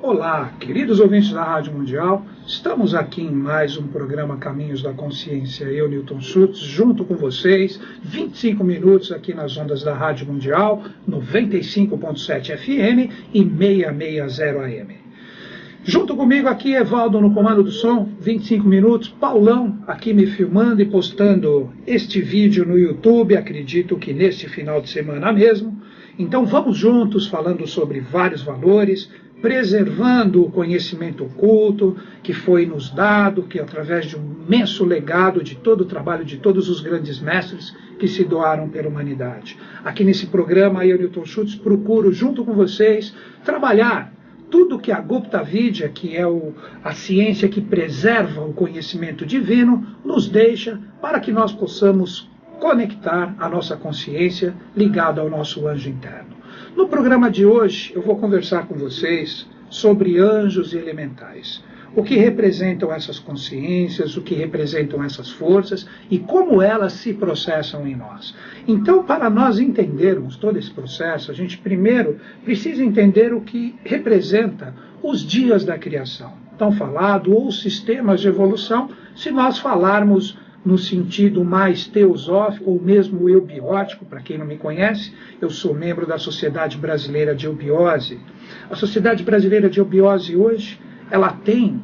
Olá, queridos ouvintes da Rádio Mundial, estamos aqui em mais um programa Caminhos da Consciência, eu, Newton Schultz, junto com vocês, 25 minutos aqui nas ondas da Rádio Mundial, 95.7 FM e 660 AM. Junto comigo aqui, Evaldo no comando do som, 25 minutos, Paulão aqui me filmando e postando este vídeo no YouTube, acredito que neste final de semana mesmo. Então vamos juntos falando sobre vários valores, preservando o conhecimento oculto que foi nos dado, que através de um imenso legado de todo o trabalho de todos os grandes mestres que se doaram pela humanidade. Aqui nesse programa, eu, Newton Schultz, procuro, junto com vocês, trabalhar tudo que a Gupta Vidya, que é a ciência que preserva o conhecimento divino, nos deixa para que nós possamos conectar a nossa consciência ligada ao nosso anjo interno. No programa de hoje, eu vou conversar com vocês sobre anjos e elementais. O que representam essas consciências, o que representam essas forças e como elas se processam em nós. Então, para nós entendermos todo esse processo, a gente primeiro precisa entender o que representa os dias da criação. Tão falado, ou sistemas de evolução, se nós falarmos no sentido mais teosófico ou mesmo eubiótico. Para quem não me conhece, eu sou membro da Sociedade Brasileira de Eubiose. A Sociedade Brasileira de Eubiose hoje, ela tem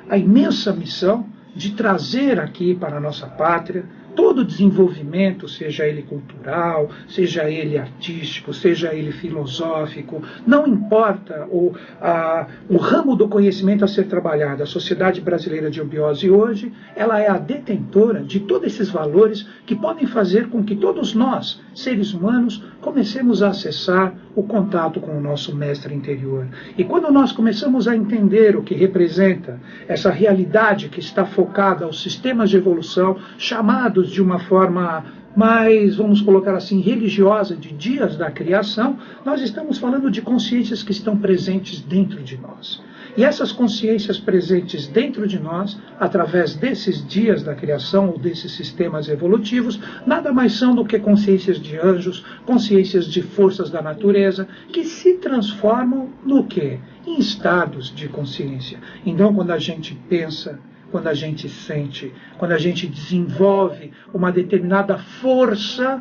a imensa missão de trazer aqui para a nossa pátria todo o desenvolvimento, seja ele cultural, seja ele artístico, seja ele filosófico, não importa o ramo do conhecimento a ser trabalhado. A Sociedade Brasileira de Eubiose hoje, ela é a detentora de todos esses valores que podem fazer com que todos nós, seres humanos, comecemos a acessar o contato com o nosso mestre interior. E quando nós começamos a entender o que representa essa realidade que está focada aos sistemas de evolução, chamados de uma forma mais, vamos colocar assim, religiosa, de dias da criação, nós estamos falando de consciências que estão presentes dentro de nós. E essas consciências presentes dentro de nós, através desses dias da criação ou desses sistemas evolutivos, nada mais são do que consciências de anjos, consciências de forças da natureza, que se transformam no quê? Em estados de consciência. Então, quando a gente pensa, quando a gente sente, quando a gente desenvolve uma determinada força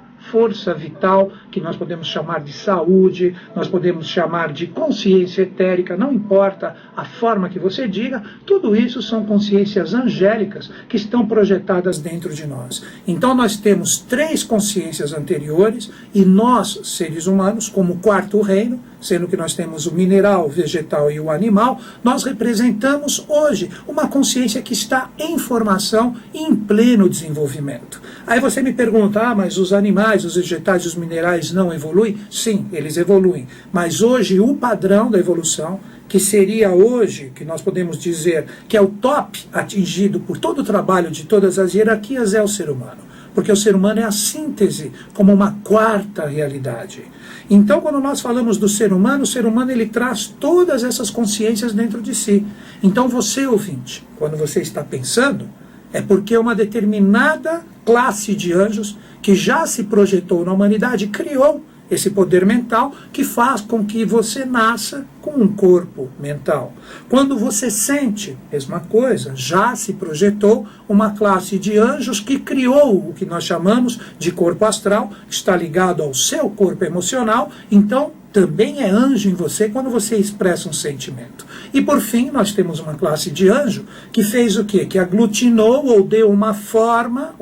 vital, que nós podemos chamar de saúde, nós podemos chamar de consciência etérica, não importa a forma que você diga, tudo isso são consciências angélicas que estão projetadas dentro de nós. Então nós temos 3 consciências anteriores e nós, seres humanos, como quarto reino, sendo que nós temos o mineral, o vegetal e o animal, nós representamos hoje uma consciência que está em formação e em pleno desenvolvimento. Aí você me pergunta, mas os animais, os vegetais e os minerais não evoluem? Sim, eles evoluem. Mas hoje o padrão da evolução, que seria hoje, que nós podemos dizer que é o top atingido por todo o trabalho de todas as hierarquias, é o ser humano. Porque o ser humano é a síntese como uma quarta realidade. Então, quando nós falamos do ser humano, o ser humano ele traz todas essas consciências dentro de si. Então, você, ouvinte, quando você está pensando, é porque uma determinada classe de anjos que já se projetou na humanidade criou esse poder mental que faz com que você nasça com um corpo mental. Quando você sente, mesma coisa, já se projetou uma classe de anjos que criou o que nós chamamos de corpo astral, que está ligado ao seu corpo emocional, então também é anjo em você quando você expressa um sentimento. E por fim, nós temos uma classe de anjo que fez o quê? Que aglutinou ou deu uma forma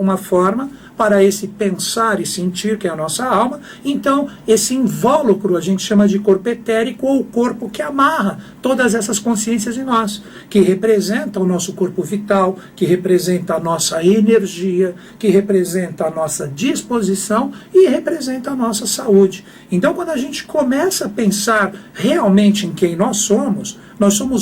para esse pensar e sentir, que é a nossa alma. Então, esse invólucro a gente chama de corpo etérico, ou corpo que amarra todas essas consciências em nós, que representa o nosso corpo vital, que representa a nossa energia, que representa a nossa disposição e representa a nossa saúde. Então, quando a gente começa a pensar realmente em quem nós somos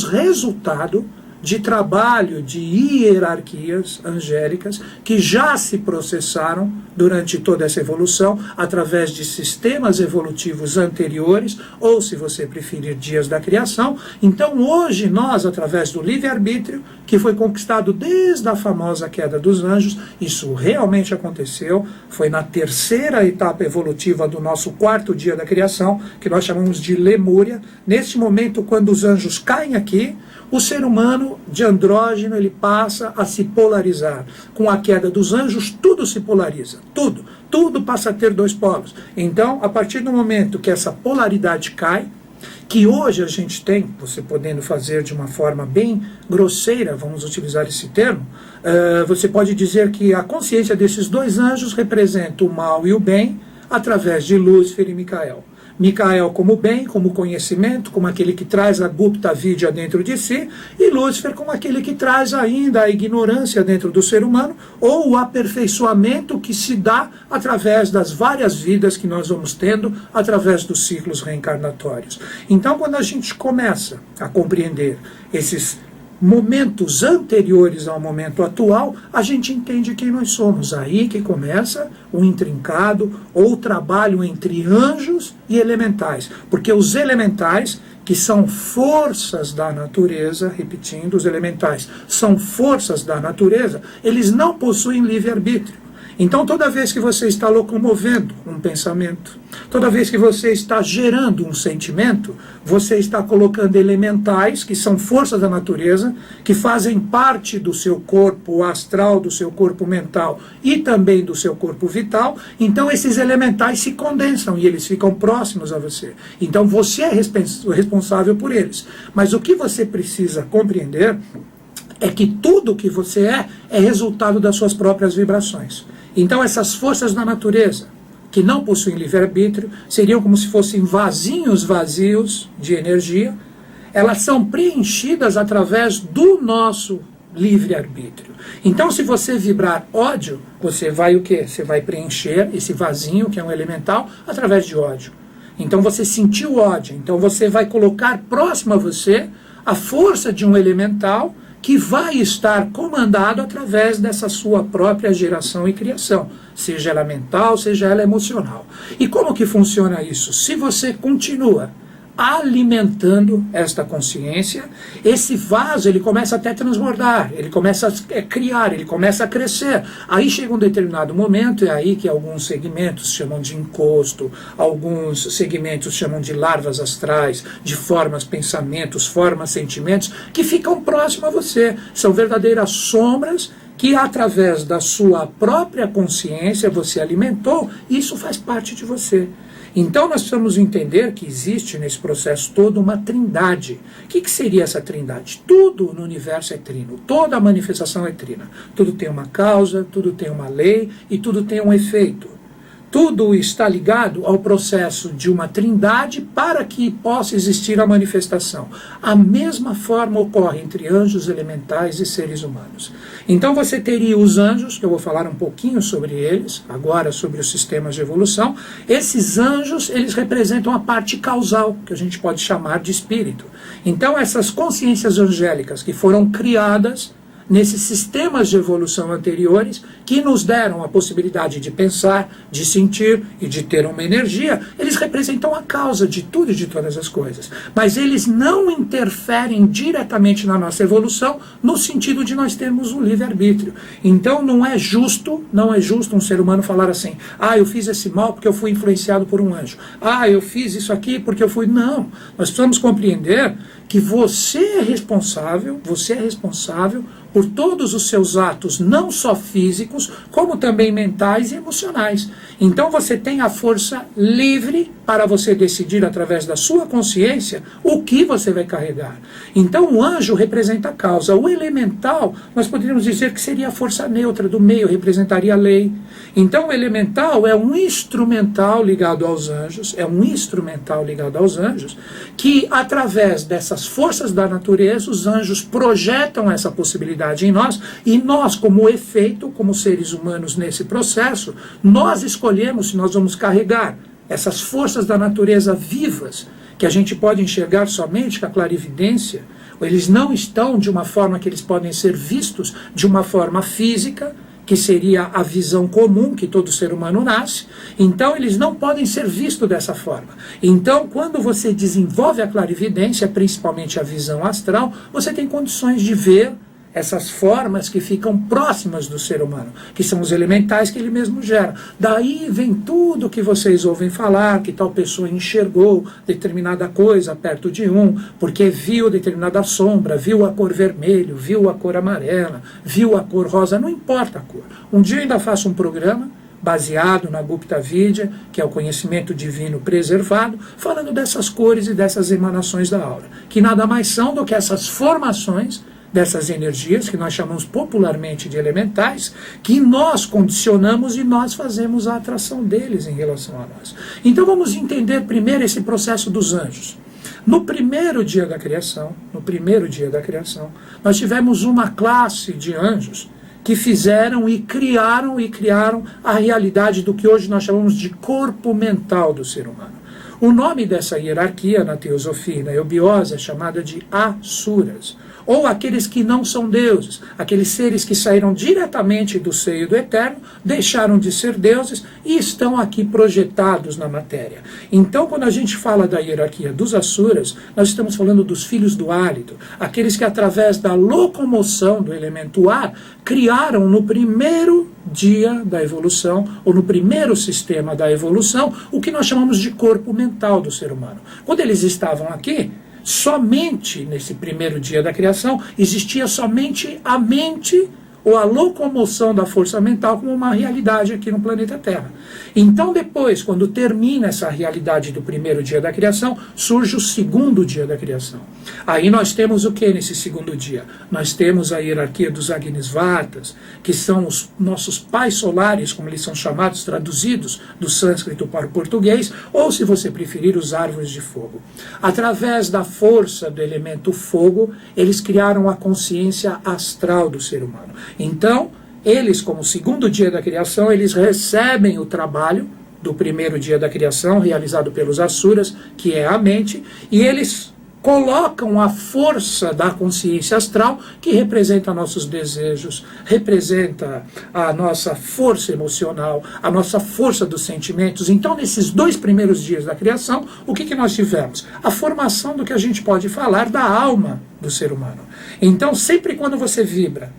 resultado de trabalho de hierarquias angélicas que já se processaram durante toda essa evolução através de sistemas evolutivos anteriores, ou, se você preferir, dias da criação. Então, hoje, nós, através do livre-arbítrio, que foi conquistado desde a famosa queda dos anjos, isso realmente aconteceu, foi na terceira etapa evolutiva do nosso quarto dia da criação, que nós chamamos de Lemúria. Neste momento, quando os anjos caem aqui, o ser humano de andrógeno ele passa a se polarizar. Com a queda dos anjos, tudo se polariza, tudo passa a ter dois polos. Então, a partir do momento que essa polaridade cai, que hoje a gente tem, você podendo fazer de uma forma bem grosseira, vamos utilizar esse termo, você pode dizer que a consciência desses dois anjos representa o mal e o bem através de Lúcifer e Micael. Micael como bem, como conhecimento, como aquele que traz a Gupta Vidya dentro de si, e Lúcifer como aquele que traz ainda a ignorância dentro do ser humano, ou o aperfeiçoamento que se dá através das várias vidas que nós vamos tendo, através dos ciclos reencarnatórios. Então, quando a gente começa a compreender esses momentos anteriores ao momento atual, a gente entende quem nós somos. Aí que começa o intrincado ou o trabalho entre anjos e elementais. Porque os elementais, que são forças da natureza, repetindo, os elementais são forças da natureza, eles não possuem livre-arbítrio. Então, toda vez que você está locomovendo um pensamento, toda vez que você está gerando um sentimento, você está colocando elementais, que são forças da natureza, que fazem parte do seu corpo astral, do seu corpo mental e também do seu corpo vital. Então, esses elementais se condensam e eles ficam próximos a você. Então, você é responsável por eles. Mas o que você precisa compreender é que tudo que você é resultado das suas próprias vibrações. Então essas forças da natureza, que não possuem livre-arbítrio, seriam como se fossem vasinhos vazios de energia. Elas são preenchidas através do nosso livre-arbítrio. Então, se você vibrar ódio, você vai o quê? Você vai preencher esse vasinho, que é um elemental, através de ódio. Então você sentiu ódio, então você vai colocar próximo a você a força de um elemental que vai estar comandado através dessa sua própria geração e criação, seja ela mental, seja ela emocional. E como que funciona isso? Se você continua alimentando esta consciência, esse vaso ele começa até a transbordar, ele começa a criar, ele começa a crescer. Aí chega um determinado momento, é aí que alguns segmentos chamam de encosto, alguns segmentos chamam de larvas astrais, de formas, pensamentos, formas, sentimentos, que ficam próximos a você. São verdadeiras sombras que através da sua própria consciência você alimentou, e isso faz parte de você. Então nós precisamos entender que existe nesse processo todo uma trindade. O que seria essa trindade? Tudo no universo é trino, toda a manifestação é trina. Tudo tem uma causa, tudo tem uma lei e tudo tem um efeito. Tudo está ligado ao processo de uma trindade para que possa existir a manifestação. A mesma forma ocorre entre anjos elementais e seres humanos. Então você teria os anjos, que eu vou falar um pouquinho sobre eles, agora sobre os sistemas de evolução. Esses anjos, eles representam a parte causal, que a gente pode chamar de espírito. Então essas consciências angélicas que foram criadas nesses sistemas de evolução anteriores, que nos deram a possibilidade de pensar, de sentir e de ter uma energia, eles representam a causa de tudo e de todas as coisas. Mas eles não interferem diretamente na nossa evolução, no sentido de nós termos um livre-arbítrio. Então não é justo um ser humano falar assim, eu fiz esse mal porque eu fui influenciado por um anjo. Eu fiz isso aqui porque eu fui... Não, nós precisamos compreender que você é responsável por todos os seus atos, não só físicos, como também mentais e emocionais. Então você tem a força livre para você decidir através da sua consciência o que você vai carregar. Então o anjo representa a causa. O elemental, nós poderíamos dizer que seria a força neutra do meio, representaria a lei. Então o elemental é um instrumental ligado aos anjos, que através dessas forças da natureza, os anjos projetam essa possibilidade em nós, e nós, como efeito, como seres humanos nesse processo, nós escolhemos se nós vamos carregar essas forças da natureza vivas, que a gente pode enxergar somente com a clarividência, eles não estão de uma forma que eles podem ser vistos de uma forma física, que seria a visão comum que todo ser humano nasce. Então eles não podem ser vistos dessa forma. Então quando você desenvolve a clarividência, principalmente a visão astral, você tem condições de ver essas formas que ficam próximas do ser humano, que são os elementais que ele mesmo gera. Daí vem tudo que vocês ouvem falar, que tal pessoa enxergou determinada coisa perto de porque viu determinada sombra, viu a cor vermelho, viu a cor amarela, viu a cor rosa, não importa a cor. Um dia eu ainda faço um programa baseado na Gupta Vidya, que é o conhecimento divino preservado, falando dessas cores e dessas emanações da aura, que nada mais são do que essas formações dessas energias, que nós chamamos popularmente de elementais, que nós condicionamos e nós fazemos a atração deles em relação a nós. Então vamos entender primeiro esse processo dos anjos. No primeiro dia da criação, nós tivemos uma classe de anjos que fizeram e criaram a realidade do que hoje nós chamamos de corpo mental do ser humano. O nome dessa hierarquia na teosofia e na eubiose é chamada de asuras, ou aqueles que não são deuses, aqueles seres que saíram diretamente do seio do Eterno, deixaram de ser deuses e estão aqui projetados na matéria. Então, quando a gente fala da hierarquia dos asuras, nós estamos falando dos filhos do hálito, aqueles que através da locomoção do elemento ar, criaram no primeiro dia da evolução, ou no primeiro sistema da evolução, o que nós chamamos de corpo mental do ser humano. Quando eles estavam aqui, somente nesse primeiro dia da criação, existia somente a mente ou a locomoção da força mental como uma realidade aqui no planeta Terra. Então depois, quando termina essa realidade do primeiro dia da criação, surge o segundo dia da criação. Aí nós temos o que nesse segundo dia? Nós temos a hierarquia dos Agnisvatas, que são os nossos pais solares, como eles são chamados, traduzidos do sânscrito para o português, ou se você preferir, os árvores de fogo. Através da força do elemento fogo, eles criaram a consciência astral do ser humano. Então, eles, como segundo dia da criação, eles recebem o trabalho do primeiro dia da criação, realizado pelos asuras, que é a mente, e eles colocam a força da consciência astral, que representa nossos desejos, representa a nossa força emocional, a nossa força dos sentimentos. Então, nesses 2 primeiros dias da criação, o que nós tivemos? A formação do que a gente pode falar da alma do ser humano. Então, sempre quando você vibra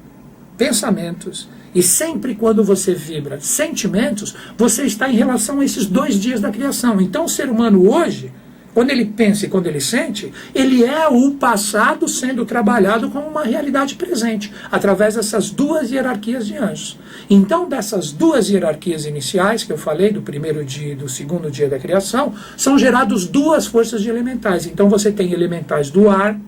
pensamentos, e sempre quando você vibra sentimentos, você está em relação a esses 2 dias da criação. Então o ser humano hoje, quando ele pensa e quando ele sente, ele é o passado sendo trabalhado como uma realidade presente, através dessas 2 hierarquias de anjos. Então dessas 2 hierarquias iniciais, que eu falei, do primeiro dia e do segundo dia da criação, são geradas 2 forças de elementais. Então você tem elementais do ar,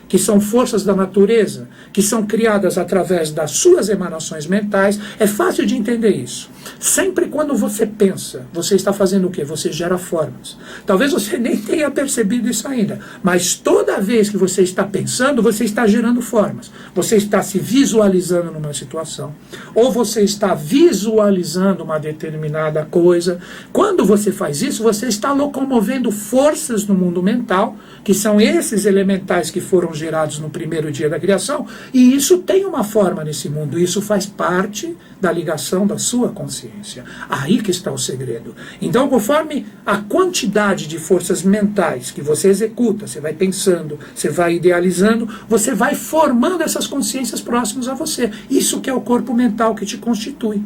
que são forças da natureza, que são criadas através das suas emanações mentais. É fácil de entender isso. Sempre quando você pensa, você está fazendo o quê? Você gera formas. Talvez você nem tenha percebido isso ainda, mas toda vez que você está pensando, você está gerando formas. Você está se visualizando numa situação, ou você está visualizando uma determinada coisa. Quando você faz isso, você está locomovendo forças no mundo mental, que são esses elementais que foram gerados no primeiro dia da criação, e isso tem uma forma nesse mundo, isso faz parte da ligação da sua consciência. Aí que está o segredo. Então, conforme a quantidade de forças mentais que você executa, você vai pensando, você vai idealizando, você vai formando essas consciências próximas a você. Isso que é o corpo mental que te constitui.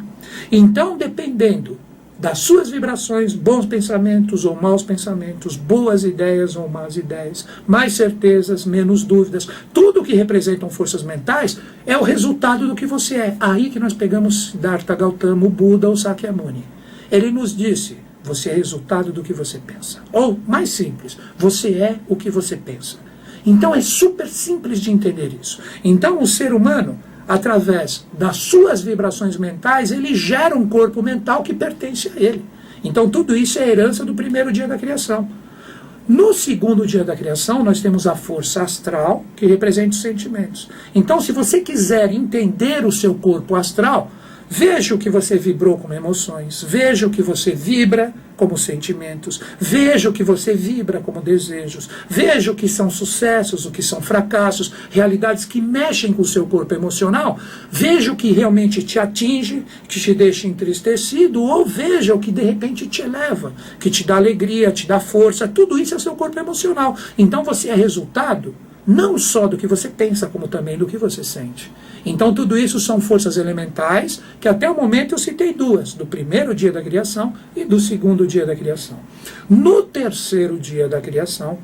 Então, dependendo das suas vibrações, bons pensamentos ou maus pensamentos, boas ideias ou más ideias, mais certezas, menos dúvidas, tudo que representam forças mentais é o resultado do que você é. Aí que nós pegamos Siddhartha Gautama, o Buda ou Sakyamuni. Ele nos disse, você é resultado do que você pensa. Ou, mais simples, você é o que você pensa. Então é super simples de entender isso. Então o ser humano, através das suas vibrações mentais, ele gera um corpo mental que pertence a ele. Então tudo isso é herança do primeiro dia da criação. No segundo dia da criação, nós temos a força astral, que representa os sentimentos. Então, se você quiser entender o seu corpo astral, Veja o que você vibrou como emoções, veja o que você vibra como sentimentos, veja o que você vibra como desejos, veja o que são sucessos, o que são fracassos, realidades que mexem com o seu corpo emocional, veja o que realmente te atinge, que te deixa entristecido, ou veja o que de repente te eleva, que te dá alegria, te dá força, tudo isso é seu corpo emocional. Então você é resultado não só do que você pensa, como também do que você sente. Então tudo isso são forças elementais, que até o momento eu citei duas, do primeiro dia da criação e do segundo dia da criação. No terceiro dia da criação,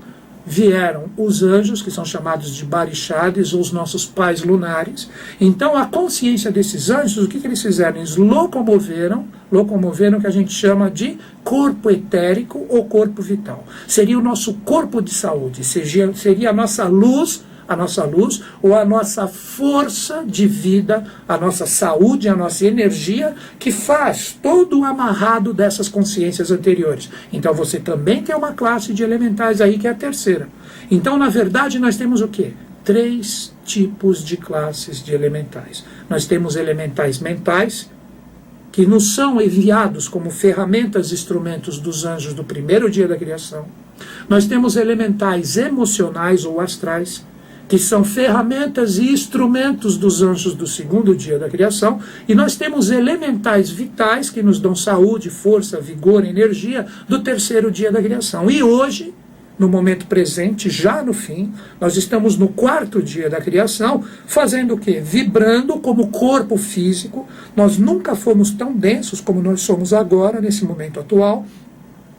vieram os anjos, que são chamados de Barixades, ou os nossos pais lunares. Então a consciência desses anjos, o que eles fizeram? Eles locomoveram que a gente chama de corpo etérico ou corpo vital. Seria o nosso corpo de saúde, seria a nossa luz ou a nossa força de vida, a nossa saúde, a nossa energia, que faz todo o amarrado dessas consciências anteriores. Então você também tem uma classe de elementais aí, que é a terceira. Então, na verdade, nós temos o quê? 3 tipos de classes de elementais. Nós temos elementais mentais, que nos são enviados como ferramentas e instrumentos dos anjos do primeiro dia da criação. Nós temos elementais emocionais ou astrais, que são ferramentas e instrumentos dos anjos do segundo dia da criação, e nós temos elementais vitais, que nos dão saúde, força, vigor, energia, do terceiro dia da criação. E hoje, no momento presente, já no fim, nós estamos no 4º dia da criação, fazendo o quê? Vibrando como corpo físico. Nós nunca fomos tão densos como nós somos agora, nesse momento atual.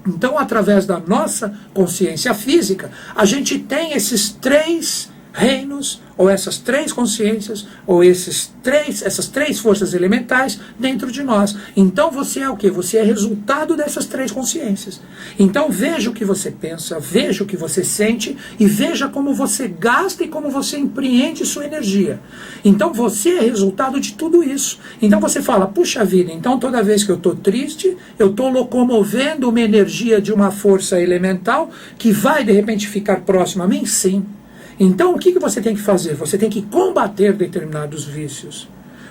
Então, através da nossa consciência física, a gente tem esses 3 reinos, ou essas 3 consciências, ou essas três forças elementais dentro de nós. Então você é o quê? Você é resultado dessas 3 consciências. Então veja o que você pensa, veja o que você sente, e veja como você gasta e como você empreende sua energia. Então você é resultado de tudo isso. Então você fala, puxa vida, então toda vez que eu estou triste, eu estou locomovendo uma energia de uma força elemental que vai de repente ficar próxima a mim? Sim. Então o que você tem que fazer? Você tem que combater determinados vícios.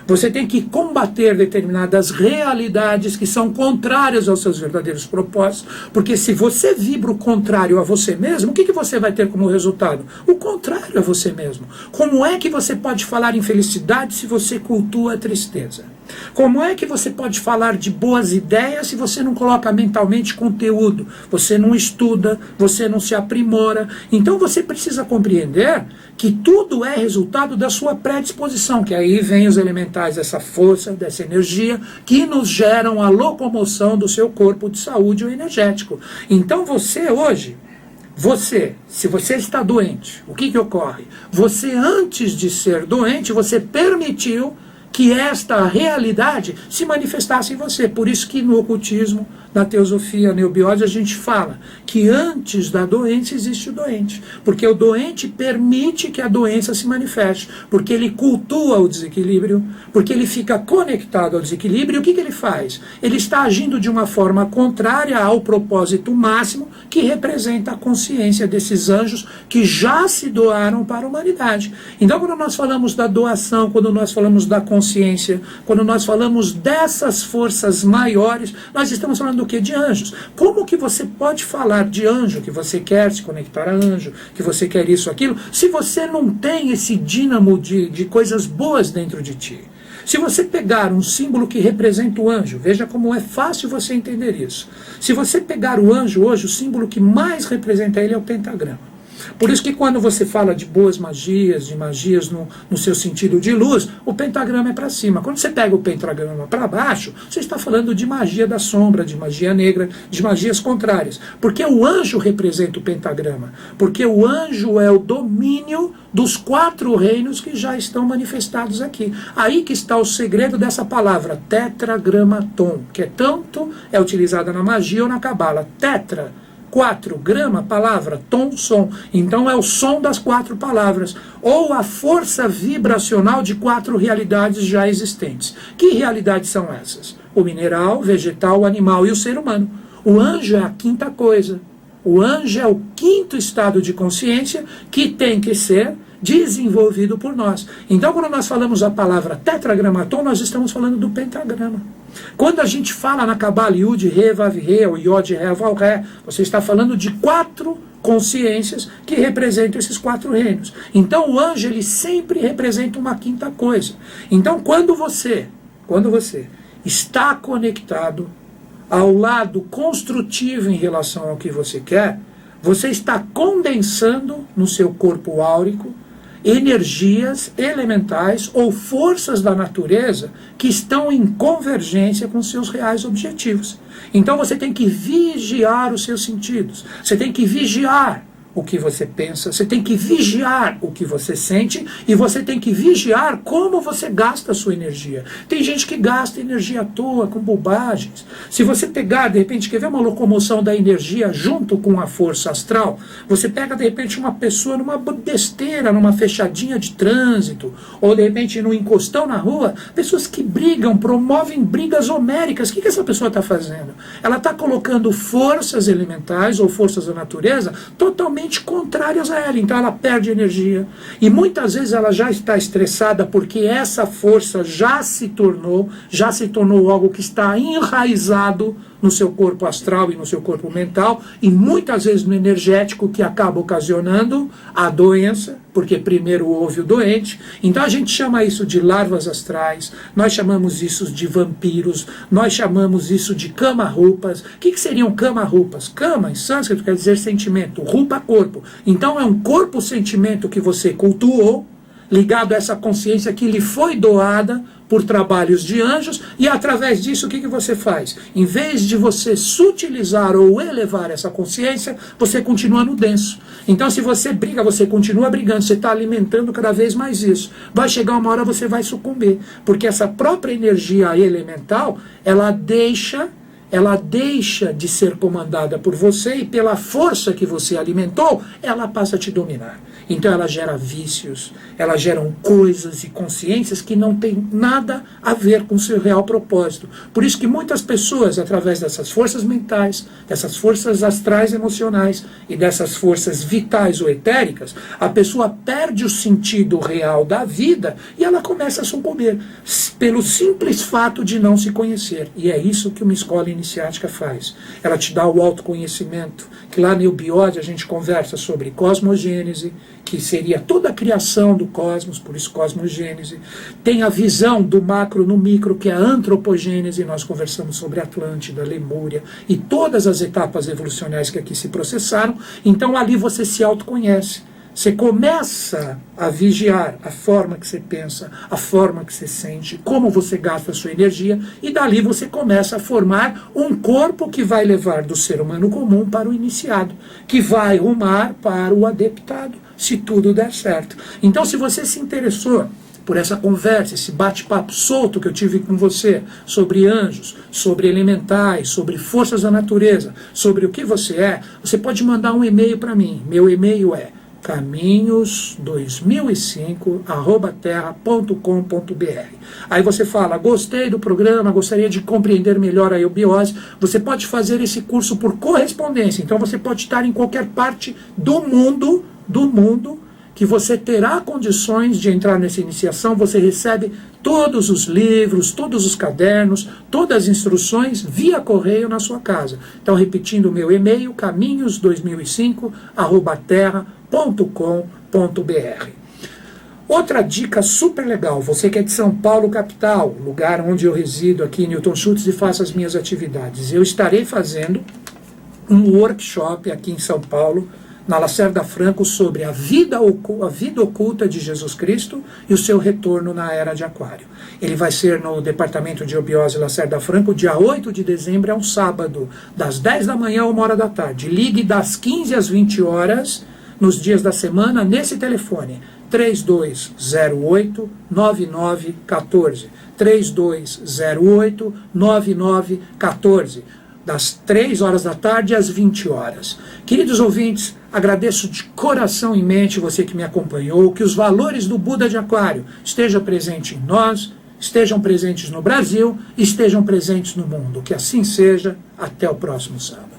Você tem que combater determinadas realidades que são contrárias aos seus verdadeiros propósitos, porque se você vibra o contrário a você mesmo, o que você vai ter como resultado? O contrário a você mesmo. Como é que você pode falar em felicidade se você cultua a tristeza? Como é que você pode falar de boas ideias se você não coloca mentalmente conteúdo? Você não estuda, você não se aprimora. Então você precisa compreender que tudo é resultado da sua predisposição, que aí vem os elementais dessa força, dessa energia, que nos geram a locomoção do seu corpo de saúde ou energético. Então você hoje, se você está doente, o que ocorre? Você, antes de ser doente, você permitiu que esta realidade se manifestasse em você. Por isso que no ocultismo, na teosofia, neobiose, a gente fala que antes da doença existe o doente. Porque o doente permite que a doença se manifeste. Porque ele cultua o desequilíbrio, porque ele fica conectado ao desequilíbrio. E o que ele faz? Ele está agindo de uma forma contrária ao propósito máximo, que representa a consciência desses anjos que já se doaram para a humanidade. Então, quando nós falamos da doação, quando nós falamos da consciência, quando nós falamos dessas forças maiores, nós estamos falando do que? De anjos. Como que você pode falar de anjo, que você quer se conectar a anjo, que você quer isso, aquilo, se você não tem esse dínamo de coisas boas dentro de ti? Se você pegar um símbolo que representa o anjo, veja como é fácil você entender isso. Se você pegar o anjo hoje, o símbolo que mais representa ele é o pentagrama. Por isso que quando você fala de boas magias, de magias no seu sentido de luz, o pentagrama é para cima. Quando você pega o pentagrama para baixo, você está falando de magia da sombra, de magia negra, de magias contrárias. Porque o anjo representa o pentagrama. Porque o anjo é o domínio dos 4 reinos que já estão manifestados aqui. Aí que está o segredo dessa palavra, tetragramaton, que é utilizada na magia ou na cabala. Tetra, 4, grama, palavra, tom, som. Então é o som das 4 palavras, ou a força vibracional de 4 realidades já existentes. Que realidades são essas? O mineral, vegetal, o animal e o ser humano. O anjo é a 5ª coisa. O anjo é o 5º estado de consciência que tem que ser desenvolvido por nós. Então, quando nós falamos a palavra tetragramaton, nós estamos falando do pentagrama. Quando a gente fala na Kabbalah Yud, Re, Vav, Re, ou Yod, Re, Vav, Re, você está falando de 4 consciências que representam esses 4 reinos. Então, o anjo, ele sempre representa uma 5ª coisa. Então, quando você está conectado ao lado construtivo em relação ao que você quer, você está condensando no seu corpo áurico energias elementais ou forças da natureza que estão em convergência com seus reais objetivos. Então você tem que vigiar os seus sentidos, você tem que vigiar o que você pensa, você tem que vigiar o que você sente e você tem que vigiar como você gasta a sua energia. Tem gente que gasta energia à toa, com bobagens. Se você pegar, de repente, quer ver uma locomoção da energia junto com a força astral, você pega, de repente, uma pessoa numa besteira, numa fechadinha de trânsito, ou, de repente, num encostão na rua, pessoas que brigam, promovem brigas homéricas. O que essa pessoa está fazendo? Ela está colocando forças elementais ou forças da natureza totalmente contrárias a ela, então ela perde energia e muitas vezes ela já está estressada porque essa força já se tornou algo que está enraizado no seu corpo astral e no seu corpo mental e muitas vezes no energético, que acaba ocasionando a doença, porque primeiro houve o doente. Então a gente chama isso de larvas astrais, nós chamamos isso de vampiros, nós chamamos isso de kama-rupas. O que seriam kama-rupas? Kama, em sânscrito, quer dizer sentimento, rupa, corpo. Então é um corpo-sentimento que você cultuou, ligado a essa consciência que lhe foi doada por trabalhos de anjos, e através disso o que você faz? Em vez de você sutilizar ou elevar essa consciência, você continua no denso. Então se você briga, você continua brigando, você está alimentando cada vez mais isso. Vai chegar uma hora você vai sucumbir, porque essa própria energia elemental, ela deixa de ser comandada por você e pela força que você alimentou, ela passa a te dominar. Então ela gera vícios, ela geram coisas e consciências que não tem nada a ver com o seu real propósito. Por isso que muitas pessoas, através dessas forças mentais, dessas forças astrais emocionais e dessas forças vitais ou etéricas, a pessoa perde o sentido real da vida e ela começa a sucumbir, pelo simples fato de não se conhecer. E é isso que uma escola iniciática faz. Ela te dá o autoconhecimento, que lá no Eubiose a gente conversa sobre cosmogênese, que seria toda a criação do cosmos, por isso cosmogênese. Tem a visão do macro no micro, que é a antropogênese, nós conversamos sobre Atlântida, Lemúria, e todas as etapas evolucionais que aqui se processaram. Então ali você se autoconhece. Você começa a vigiar a forma que você pensa, a forma que você sente, como você gasta a sua energia, e dali você começa a formar um corpo que vai levar do ser humano comum para o iniciado, que vai rumar para o adeptado, se tudo der certo. Então, se você se interessou por essa conversa, esse bate-papo solto que eu tive com você, sobre anjos, sobre elementais, sobre forças da natureza, sobre o que você é, você pode mandar um e-mail para mim. Meu e-mail é caminhos2005@terra.com.br. Aí você fala, gostei do programa, gostaria de compreender melhor a eubiose. Você pode fazer esse curso por correspondência, então você pode estar em qualquer parte do mundo, que você terá condições de entrar nessa iniciação. Você recebe todos os livros, todos os cadernos, todas as instruções via correio na sua casa. Então, repetindo o meu e-mail, caminhos2005@terra.com.br. Outra dica super legal, você que é de São Paulo, capital, lugar onde eu resido aqui em Newton Schultz e faço as minhas atividades. Eu estarei fazendo um workshop aqui em São Paulo, na Lacerda Franco, sobre a vida oculta de Jesus Cristo e o seu retorno na Era de Aquário. Ele vai ser no Departamento de Eubiose Lacerda Franco, dia 8 de dezembro, é um sábado, das 10 da manhã a 1h da tarde. Ligue das 15 às 20 horas, nos dias da semana, nesse telefone, 3208-9914. 3208-9914. Das 3 horas da tarde às 20 horas. Queridos ouvintes, agradeço de coração e mente você que me acompanhou, que os valores do Buda de Aquário estejam presentes em nós, estejam presentes no Brasil, estejam presentes no mundo. Que assim seja. Até o próximo sábado.